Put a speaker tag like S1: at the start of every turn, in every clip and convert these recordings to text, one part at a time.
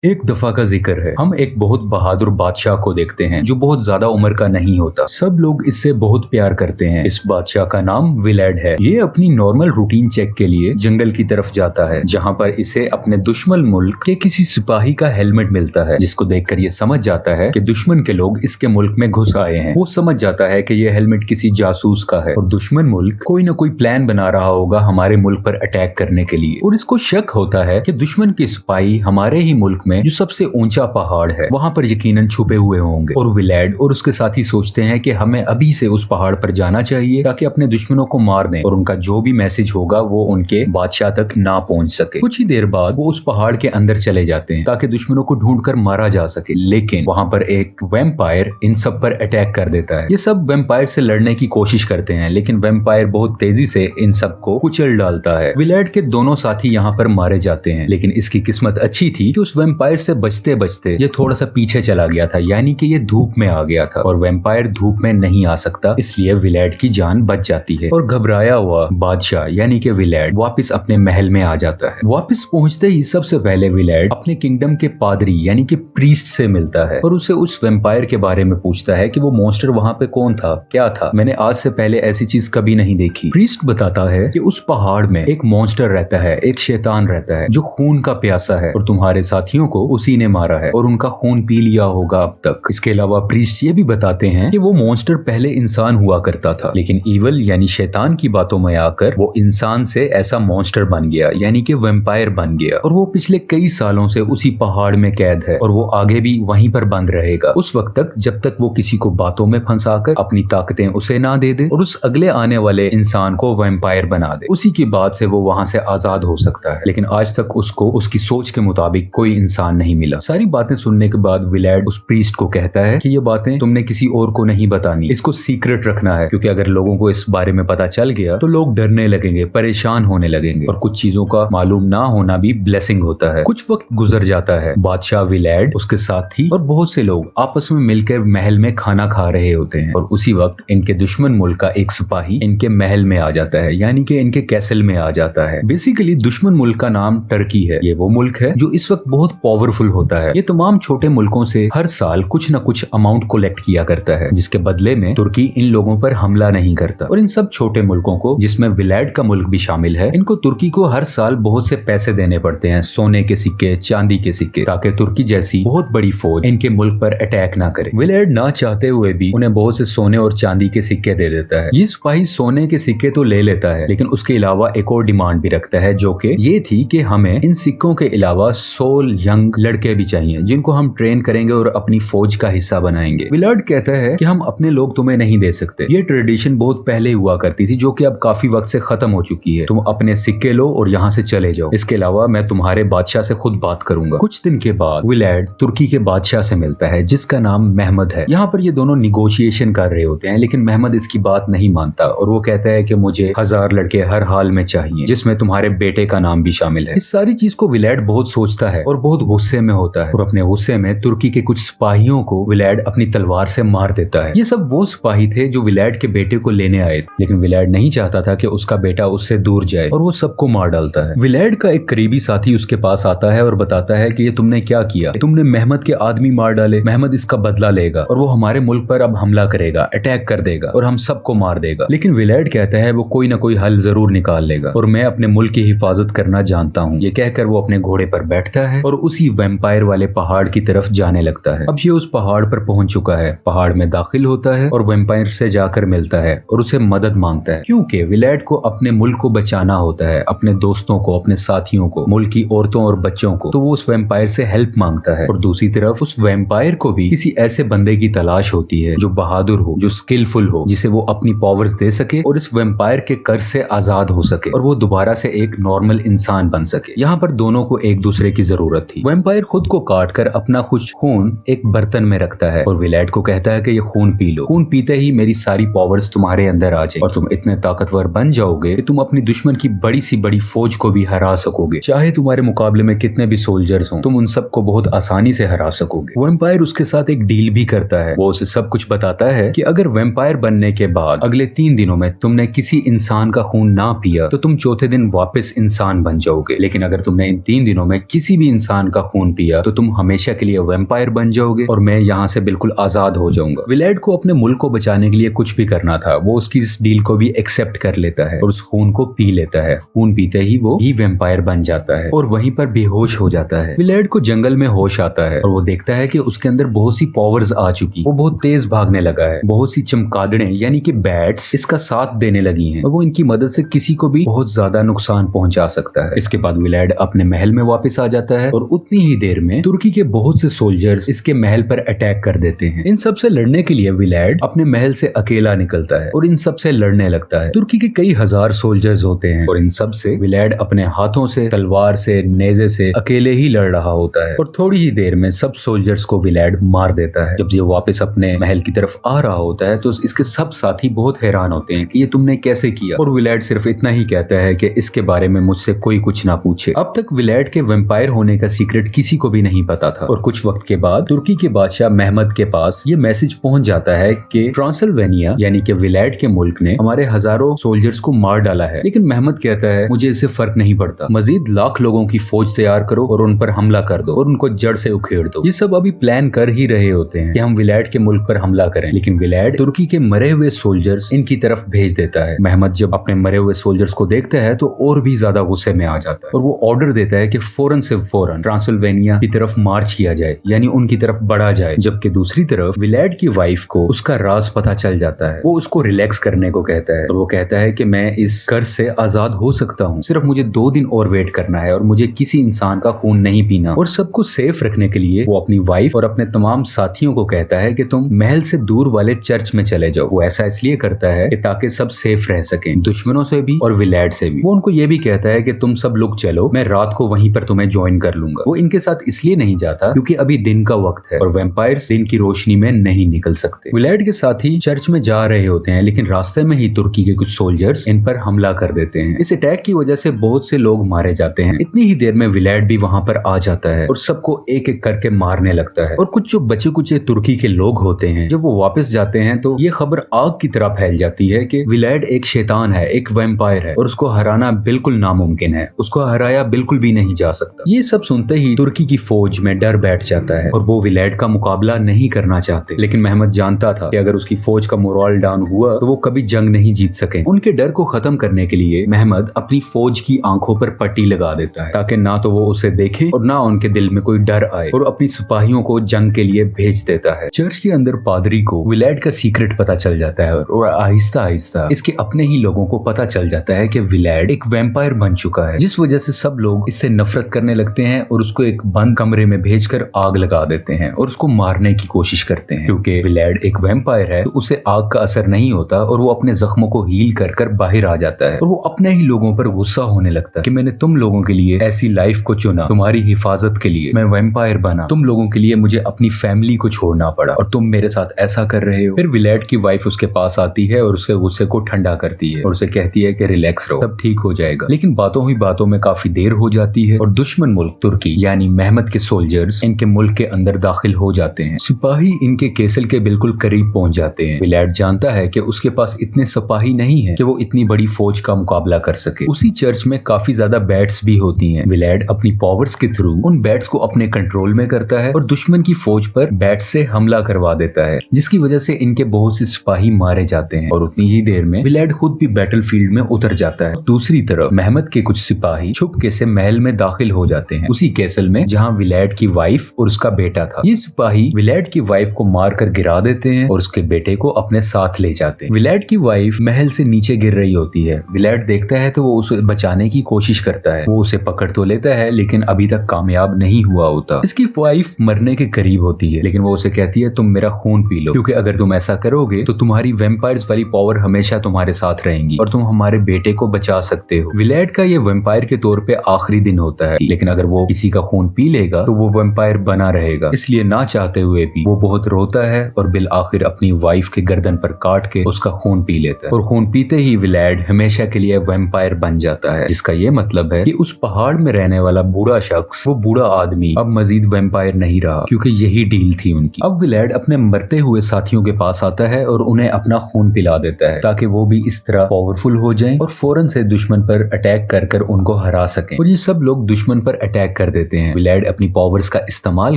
S1: एक दफा का जिक्र है। हम एक बहुत बहादुर बादशाह को देखते हैं जो बहुत ज्यादा उम्र का नहीं होता। सब लोग इससे बहुत प्यार करते हैं। इस बादशाह का नाम विलेड है। ये अपनी नॉर्मल रूटीन चेक के लिए जंगल की तरफ जाता है, जहाँ पर इसे अपने दुश्मन मुल्क के किसी सिपाही का हेलमेट मिलता है, जिसको देखकर ये समझ जाता है कि दुश्मन के लोग इसके मुल्क में घुस आए हैं। वो समझ जाता है कि ये हेलमेट किसी जासूस का है और दुश्मन मुल्क कोई न कोई प्लान बना रहा होगा हमारे मुल्क पर अटैक करने के लिए। और इसको शक होता है कि दुश्मन के सिपाही हमारे ही मुल्क में जो सबसे ऊंचा पहाड़ है वहां पर यकीनन छुपे हुए होंगे। और विलेड और उसके साथी सोचते हैं कि हमें अभी से उस पहाड़ पर जाना चाहिए ताकि अपने दुश्मनों को मार दें और उनका जो भी मैसेज होगा वो उनके बादशाह तक ना पहुंच सके। कुछ ही देर बाद वो उस पहाड़ के अंदर चले जाते हैं ताकि दुश्मनों को ढूंढकर मारा जा सके, लेकिन वहां पर एक वैम्पायर इन सब पर अटैक कर देता है। ये सब वैम्पायर से लड़ने की कोशिश करते हैं, लेकिन वैम्पायर बहुत तेजी से इन सबको कुचल डालता है। विलेड के दोनों साथी यहाँ पर मारे जाते हैं, लेकिन इसकी किस्मत अच्छी थी कि उस वैम्पायर से बचते बचते ये थोड़ा सा पीछे चला गया था, यानी कि ये धूप में आ गया था और वैम्पायर धूप में नहीं आ सकता, इसलिए विलेड की जान बच जाती है। और घबराया हुआ बादशाह यानी कि विलेड वापस अपने महल में आ जाता है। वापस पहुंचते ही सबसे पहले विलेड अपने किंगडम के पादरी यानी कि प्रीस्ट से मिलता है और उसे उस वैम्पायर के बारे में पूछता है कि वो मॉन्स्टर वहां पे कौन था, क्या था, मैंने आज से पहले ऐसी चीज कभी नहीं देखी। प्रीस्ट बताता है कि उस पहाड़ में एक मॉन्स्टर रहता है, एक शैतान रहता है जो खून का प्यासा है और तुम्हारे साथियों को उसी ने मारा है और उनका खून पी लिया होगा अब तक। इसके अलावा प्रीस्ट ये भी बताते हैं कि वो मॉन्स्टर पहले इंसान हुआ करता था, लेकिन ईवल यानी शैतान की बातों में आकर वो इंसान से ऐसा मॉन्स्टर बन गया यानी कि वैम्पायर बन गया और वो पिछले कई सालों से उसी पहाड़ में कैद है और वो आगे भी वहीं पर बंद रहेगा उस वक्त तक जब तक वो किसी को बातों में फंसाकर अपनी ताकतें उसे ना दे दे और उस अगले आने वाले इंसान को वैम्पायर बना दे। उसी के बाद से वो वहां से आजाद हो सकता है, लेकिन आज तक उसको उसकी सोच के मुताबिक कोई इंसान नहीं मिला। सारी बातें सुनने के बाद विलेड उस प्रीस्ट को कहता है कि ये बातें तुमने किसी और को नहीं बतानी, इसको सीक्रेट रखना है, क्योंकि अगर लोगों को इस बारे में पता चल गया तो लोग डरने लगेंगे, परेशान होने लगेंगे और कुछ चीजों का मालूम ना होना भी ब्लेसिंग होता है। कुछ वक्त गुजर जाता है। बादशाह विलेड, उसके साथी और बहुत से लोग आपस में मिलकर महल में खाना खा रहे होते हैं और उसी वक्त इनके दुश्मन मुल्क का एक सिपाही इनके महल में आ जाता है, यानी कि इनके कैसल में आ जाता है। बेसिकली दुश्मन मुल्क का नाम टर्की है। ये वो मुल्क है जो इस वक्त बहुत पावरफुल होता है। ये तमाम छोटे मुल्कों से हर साल कुछ न कुछ अमाउंट कलेक्ट किया करता है, जिसके बदले में तुर्की इन लोगों पर हमला नहीं करता। और इन सब छोटे मुल्कों को, जिसमें विलेड का मुल्क भी शामिल है, इनको तुर्की को हर साल बहुत से पैसे देने पड़ते हैं, सोने के सिक्के, चांदी के सिक्के, ताकि तुर्की जैसी बहुत बड़ी फौज इनके मुल्क पर अटैक ना करे। विलेड ना चाहते हुए भी उन्हें बहुत से सोने और चांदी के सिक्के दे देता है। ये सिपाही सोने के सिक्के तो ले लेता है, लेकिन उसके अलावा एक और डिमांड भी रखता है, जो कि ये थी कि हमें इन सिक्कों के अलावा 16 यंग लड़के भी चाहिए जिनको हम ट्रेन करेंगे और अपनी फौज का हिस्सा बनाएंगे। विलेड कहता है कि हम अपने लोग तुम्हें नहीं दे सकते। ये ट्रेडिशन बहुत पहले हुआ करती थी, जो कि अब काफी वक्त से खत्म हो चुकी है। तुम अपने सिक्के लो और यहाँ से चले जाओ। इसके अलावा मैं तुम्हारे बादशाह से खुद बात करूंगा। कुछ दिन के बाद विलेड तुर्की के बादशाह से मिलता है, जिसका नाम महमद है। यहाँ पर ये दोनों निगोशिएशन कर रहे होते हैं, लेकिन महमद इसकी बात नहीं मानता और वो कहता है कि मुझे 1000 लड़के हर हाल में चाहिए, जिसमें तुम्हारे बेटे का नाम भी शामिल है। इस सारी चीज को विलेड बहुत सोचता है और बहुत गुस्से में होता है और अपने गुस्से में तुर्की के कुछ सिपाहियों को विलेड अपनी तलवार से मार देता है। ये सब वो सिपाही थे जो विलेड के बेटे को लेने आए, लेकिन विलेड नहीं चाहता था कि उसका बेटा उससे दूर जाए और वो सबको मार डालता है। विलेड का एक करीबी साथी उसके पास आता है और बताता है कि ये तुमने क्या किया, तुमने महमद के आदमी मार डाले, महमद इसका बदला लेगा और वो हमारे मुल्क पर अब हमला करेगा, अटैक कर देगा और हम सबको मार देगा। लेकिन विलेड कहता है वो कोई ना कोई हल जरूर निकाल लेगा और मैं अपने मुल्क की हिफाजत करना जानता हूँ। ये कहकर वो अपने घोड़े पर बैठता है और उसी वैम्पायर वाले पहाड़ की तरफ जाने लगता है। अब ये उस पहाड़ पर पहुंच चुका है, पहाड़ में दाखिल होता है और वैम्पायर से जाकर मिलता है और उसे मदद मांगता है, क्योंकि विलेड को अपने मुल्क को बचाना होता है, अपने दोस्तों को, अपने साथियों को, मुल्क की औरतों और बच्चों को। तो वो उस वैम्पायर से हेल्प मांगता है और दूसरी तरफ उस वैम्पायर को भी किसी ऐसे बंदे की तलाश होती है जो बहादुर हो, जो स्किलफुल हो, जिसे वो अपनी पावर्स दे सके और इस वैम्पायर के कर्ज से आजाद हो सके और वो दोबारा से एक नॉर्मल इंसान बन सके। यहाँ पर दोनों को एक दूसरे की जरूरत थी। वैम्पायर खुद को काट कर अपना कुछ खून एक बर्तन में रखता है और विलेड को कहता है कि ये खून पी लो। खून पीते ही मेरी सारी पावर्स तुम्हारे अंदर आ जाए और तुम इतने ताकतवर बन जाओगे कि तुम अपनी दुश्मन की बड़ी सी बड़ी फौज को भी हरा सकोगे। चाहे तुम्हारे मुकाबले में कितने भी सोल्जर्स हों, तुम उन सबको बहुत आसानी से हरा सकोगे। वैम्पायर उसके साथ एक डील भी करता है। वो उसे सब कुछ बताता है कि अगर वैम्पायर बनने के बाद अगले 3 दिनों में तुमने किसी इंसान का खून ना पिया तो तुम चौथे दिन वापस इंसान बन जाओगे, लेकिन अगर तुमने इन 3 दिनों में किसी भी इंसान का खून पिया तो तुम हमेशा के लिए वैम्पायर बन जाओगे और मैं यहाँ से बिल्कुल आजाद हो जाऊंगा। विलेड को अपने मुल्क को बचाने के लिए कुछ भी करना था। वो उसकी इस डील को भी एक्सेप्ट कर लेता है और उस खून को पी लेता है। खून पीते ही वो ही वैम्पायर बन जाता है और वहीं पर बेहोश हो जाता है। विलेड को जंगल में होश आता है और वो देखता है कि उसके अंदर बहुत सी पावर्स आ चुकी। वो बहुत तेज भागने लगा है। बहुत सी चमगादड़ें यानी कि बैट्स इसका साथ देने लगी हैं और वो इनकी मदद से किसी को भी बहुत ज्यादा नुकसान पहुंचा सकता है। इसके बाद विलेड अपने महल में वापस आ जाता है और उतनी ही देर में तुर्की के बहुत से सोल्जर्स इसके महल पर अटैक कर देते हैं। इन सब से लड़ने के लिए विलेड अपने महल से अकेला निकलता है और इन सब से लड़ने लगता है। तुर्की के कई हजार सोल्जर्स होते हैं और इन सब से विलेड अपने हाथों से, तलवार से, नेज़े से अकेले ही लड़ रहा होता है और थोड़ी ही देर में सब सोल्जर्स को विलेड मार देता है। जब ये वापस अपने महल की तरफ आ रहा होता है तो इसके सब साथी बहुत हैरान होते हैं कि ये तुमने कैसे किया, और विलेड सिर्फ इतना ही कहता है कि इसके बारे में मुझसे कोई कुछ ना पूछे। अब तक विलेड के वैम्पायर होने का सीक्रेट किसी को भी नहीं पता था और कुछ वक्त के बाद तुर्की के बादशाह महमद के पास ये मैसेज पहुंच जाता है कि ट्रांसिल्वेनिया यानी कि विलेड के मुल्क ने हमारे हजारों सोल्जर्स को मार डाला है। लेकिन महमद कहता है मुझे इससे फर्क नहीं पड़ता, मजीद लाख लोगों की फौज तैयार करो और उन पर हमला कर दो और उनको जड़ से उखेड़ दो। ये सब अभी प्लान कर ही रहे होते हैं कि हम विलेड के मुल्क पर हमला करें, लेकिन विलेड तुर्की के मरे हुए सोल्जर्स इनकी तरफ भेज देता है। महमद जब अपने मरे हुए सोल्जर्स को देखता है तो और भी ज्यादा गुस्से में आ जाता है और वो ऑर्डर देता है कि फौरन से फौरन ट्रांसिल्वेनिया की तरफ मार्च किया जाए, यानी उनकी तरफ बढ़ा जाए। जबकि दूसरी तरफ विलेड की वाइफ को उसका राज पता चल जाता है। वो उसको रिलैक्स करने को कहता है और वो कहता है कि मैं इस कर्ज से आजाद हो सकता हूँ, सिर्फ मुझे 2 दिन और वेट करना है और मुझे किसी इंसान का खून नहीं पीना। और सबको सेफ रखने के लिए वो अपनी वाइफ और अपने तमाम साथियों को कहता है कि तुम महल से दूर वाले चर्च में चले जाओ। वो ऐसा इसलिए करता है कि ताकि सब सेफ रह सके, दुश्मनों से भी और विलेड से भी। वो उनको ये भी कहता है कि तुम सब लोग चलो, मैं रात को वहीं पर तुम्हें ज्वाइन कर लूंगा। वो इनके साथ इसलिए नहीं जाता क्योंकि अभी दिन का वक्त है और वैम्पायर्स दिन की रोशनी में नहीं निकल सकते। विलेड के साथी चर्च में जा रहे होते हैं लेकिन रास्ते में ही तुर्की के कुछ सोल्जर्स इन पर हमला कर देते हैं। इस अटैक की वजह से बहुत से लोग मारे जाते हैं। इतनी ही देर में विलेड भी वहां पर आ जाता है और सबको एक एक करके मारने लगता है। और कुछ जो बचे कुचे तुर्की के लोग होते हैं जब वो वापस जाते हैं तो ये खबर आग की तरह फैल जाती है कि विलेड एक शैतान है, एक वैम्पायर है और उसको हराना बिल्कुल नामुमकिन है, उसको हराया बिल्कुल भी नहीं जा सकता। ये सब सुनते ही तुर्की की फौज में डर बैठ जाता है और वो विलेड का मुकाबला नहीं करना चाहते। लेकिन महमद जानता था कि अगर उसकी फौज का मोरल डाउन हुआ तो वो कभी जंग नहीं जीत सके। उनके डर को खत्म करने के लिए महमद अपनी फौज की आंखों पर पट्टी लगा देता है ताकि ना तो वो उसे देखे और ना उनके दिल में कोई डर आए, और अपनी सिपाहियों को जंग के लिए भेज देता है। चर्च के अंदर पादरी को विलेड का सीक्रेट पता चल जाता है और आहिस्ता आहिस्ता इसके अपने ही लोगों को पता चल जाता है कि विलेड एक वैम्पायर बन चुका है, जिस वजह से सब लोग इससे नफरत करने लगते हैं और उसको एक बंद कमरे में भेजकर आग लगा देते हैं और उसको मारने की कोशिश करते हैं। क्योंकि विलेड एक वैम्पायर है तो उसे आग का असर नहीं होता और वो अपने जख्मों को हील कर कर बाहर आ जाता है और वो अपने ही लोगों पर गुस्सा होने लगता है कि मैंने तुम लोगों के लिए ऐसी लाइफ को चुना, तुम्हारी हिफाजत के लिए मैं वैम्पायर बना, तुम लोगों के लिए मुझे अपनी फैमिली को छोड़ना पड़ा और तुम मेरे साथ ऐसा कर रहे हो। फिर विलेड की वाइफ उसके पास आती है और उसके गुस्से को ठंडा करती है और उसे कहती है कि रिलैक्स रहो, सब ठीक हो जाएगा। लेकिन बातों ही बातों में काफी देर हो जाती है और दुश्मन मुल्क तुर्की यानी महमद के सोल्जर्स इनके मुल्क के अंदर दाखिल हो जाते हैं। सिपाही इनके केसल के बिल्कुल करीब पहुंच जाते हैं। विलेड जानता है कि उसके पास इतने सिपाही नहीं है कि वो इतनी बड़ी फौज का मुकाबला कर सके। उसी चर्च में काफी ज्यादा बैट्स भी होती हैं। विलेड अपनी पावर्स के थ्रू उन बैट्स को अपने कंट्रोल में करता है और दुश्मन की फौज पर बैट्स से हमला करवा देता है, जिसकी वजह से इनके बहुत से सिपाही मारे जाते हैं और उतनी ही देर में विलेड खुद भी बैटलफील्ड में उतर जाता है। दूसरी तरफ महमद के कुछ सिपाही छुपके से महल में दाखिल हो जाते हैं, उसी कैसल में जहां विलेड की वाइफ और उसका बेटा था। ये सिपाही विलेड की वाइफ को मारकर गिरा देते हैं और उसके बेटे को अपने साथ ले जाते हैं। विलेड की वाइफ महल से नीचे गिर रही होती है। विलेड देखता है तो वो उसे बचाने की कोशिश करता है। वो उसे पकड़ तो लेता है लेकिन अभी तक कामयाब नहीं हुआ होता। इसकी वाइफ मरने के करीब होती है लेकिन वो उसे कहती है तुम मेरा खून पी लो, क्योंकि अगर तुम ऐसा करोगे तो तुम्हारी वैम्पायर्स वाली पावर हमेशा तुम्हारे साथ रहेंगी और तुम हमारे बेटे को बचा सकते हो। विलेड का ये वैम्पायर के तौर पे आखिरी दिन होता है, लेकिन अगर वो किसी का खून पी लेगा तो वो वैम्पायर बना रहेगा। इसलिए ना चाहते हुए भी वो बहुत रोता है और बिल आखिर अपनी वाइफ के गर्दन पर काट के उसका खून पी लेता है और खून पीते ही विलेड हमेशा के लिए वैम्पायर बन जाता है, जिसका ये मतलब है कि उस पहाड़ में रहने वाला बूढ़ा शख्स, वो बूढ़ा आदमी अब मजीद वैम्पायर नहीं रहा, क्योंकि यही डील थी उनकी। अब विलेड अपने मरते हुए साथियों के पास आता है और उन्हें अपना खून पिला देता है ताकि वो भी इस तरह पावरफुल हो जाएं और फौरन से दुश्मन पर अटैक कर कर उनको हरा सकें। और ये सब लोग दुश्मन पर अटैक कर देते हैं। विलेड अपनी पावर्स का इस्तेमाल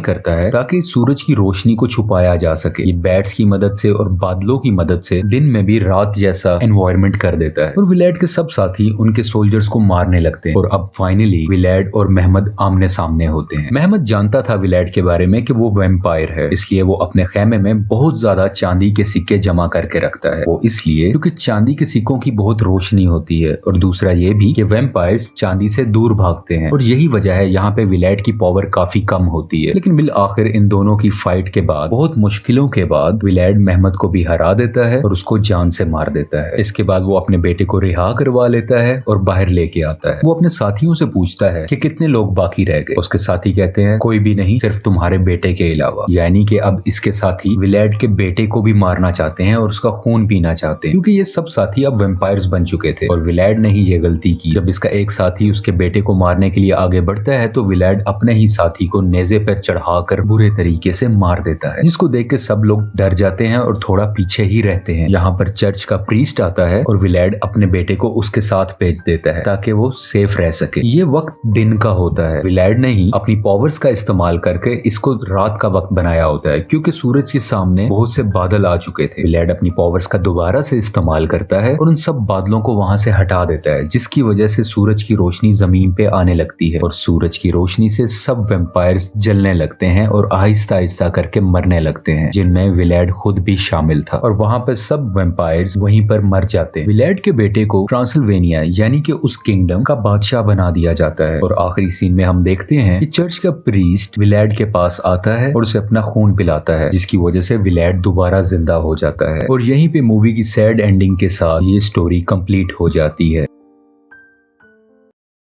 S1: करता है ताकि सूरज की रोशनी को छुपाया जा सके। ये बैट्स की मदद से और बादलों की मदद से दिन में भी रात जैसा एनवायरनमेंट कर देता है और विलेड के सब साथी उनके सोल्जर्स को मारने लगते हैं। और अब फाइनली विलेड और मेहमद आमने सामने होते हैं। मेहमद जानता था विलेड के बारे में कि वो वैम्पायर है, इसलिए वो अपने खेमे में बहुत ज्यादा चांदी के सिक्के जमा करके रखता है। वो इसलिए क्योंकि चांदी के सिक्कों की बहुत रोशनी होती है और दूसरा ये भी कि वैम्पायर्स चांदी से दूर भागते हैं और यही वजह है यहाँ पे विलेड की पावर काफी कम होती है। लेकिन बिल आखिर इन दोनों की फाइट के बाद, बहुत मुश्किलों के बाद, विलेड मेहमद को भी हरा देता है और उसको जान से मार देता है। इसके बाद वो अपने बेटे को रिहा करवा लेता है और बाहर लेके आता है। वो अपने साथियों से पूछता है कि कितने लोग बाकी रह गए। उसके साथी कहते हैं कोई भी नहीं, सिर्फ तुम्हारे बेटे के अलावा। यानी कि अब इसके साथी विलेड के बेटे को भी मारना चाहते हैं और उसका खून पीना चाहते हैं, क्योंकि ये सब साथी अब वैम्पायर्स बन चुके थे और विलेड ने ही ये गलती की। जब इसका एक साथी उसके बेटे को मारने के लिए आगे बढ़ता है तो विलेड अपने ही साथी को नेज़े पर चढ़ाकर बुरे तरीके से मार देता है, जिसको देख के सब लोग डर जाते हैं और थोड़ा पीछे ही रहते हैं। यहाँ पर चर्च का प्रीस्ट आता है और विलेड अपने बेटे को उसके साथ भेज देता है ताकि वो सेफ रह सके। ये वक्त दिन का होता है। विलेड ने ही अपनी पावर्स का इस्तेमाल करके इसको रात का वक्त बनाया होता है, क्योंकि सूरज के सामने बहुत से बादल आ चुके थे। विलेड अपनी पावर्स का दोबारा से इस्तेमाल करता है और उन सब बादलों को वहां से हटा देता है, जिसकी वजह से सूरज की रोशनी जमीन पे आने लगती है और सूरज की रोशनी से सब वैम्पायर्स जलने लगते हैं और आहिस्ता आहिस्ता करके मरने लगते हैं, जिनमें विलेड खुद भी शामिल था। और वहां पर सब वैम्पायर्स वहीं पर मर जाते हैं। विलेड के बेटे को ट्रांसिल्वेनिया यानी कि उस किंगडम का बादशाह बना दिया जाता है और आखिरी सीन में हम देखते हैं कि चर्च का प्रीस्ट विलेड के पास आता है और उसे अपना खून पिलाता है, जिसकी वजह से विलेड दोबारा जिंदा हो जाता है। और यहीं पे मूवी की सैड एंडिंग के साथ ये स्टोरी कंप्लीट हो जाती है।